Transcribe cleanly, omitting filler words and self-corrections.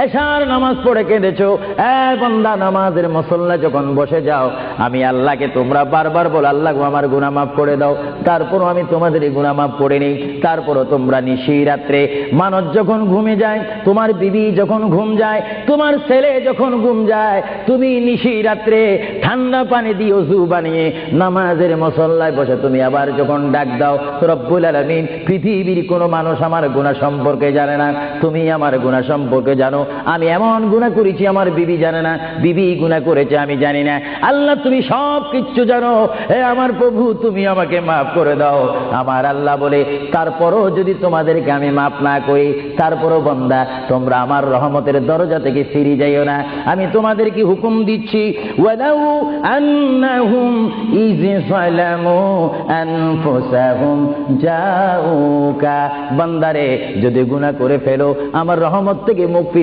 এশার নামাজ পড়ে কেঁদেছো, বান্দা নামাজের মুসল্লা যখন বসে যাও, আমি আল্লাহকে তোমরা বারবার বল, আল্লাহ আমার গুনাহ মাফ করে দাও, তারপরও আমি তোমাদের এই গুনাহ মাফ করে নিই। তারপরও তোমরা নিশি রাত্রে মানুষ যখন ঘুমে যায়, তোমার বিবি যখন ঘুম যায়, তোমার ছেলে যখন ঘুম যায়, তুমি নিশি রাত্রে ঠান্ডা পানি দিয়ে ওযু বানিয়ে নামাজের মুসল্লায় বসে তুমি আবার যখন ডাক দাও, রব্বুল আলামিন, পৃথিবীর কোনো মানুষ আমার গুনাহ সম্পর্কে জানে না, তুমি আমার গুনাহ সম্পর্কে জানো। আমি এমন গুনাহ করেছি আমার বিবি জানে না, বিবি গুনাহ করেছে আমি জানি না। আল্লাহ তুমি সব কিচ্ছু জানো, হে আমার প্রভু তুমি আমাকে মাফ করে দাও। আমার আল্লাহ বলে, তারপরও যদি তোমাদেরকে আমি মাফ না করি, তারপরও বান্দা তোমরা আমার রহমতের দরজা থেকে ফিরে যাইও না। আমি তোমাদেরকে হুকুম দিচ্ছি, ওয়ালাউ আন্নাহুম ইয যালামু আনফুসাহুম জাউকা, বান্দারে যদি গুনাহ করে ফেলো আমার রহমত থেকে মুখ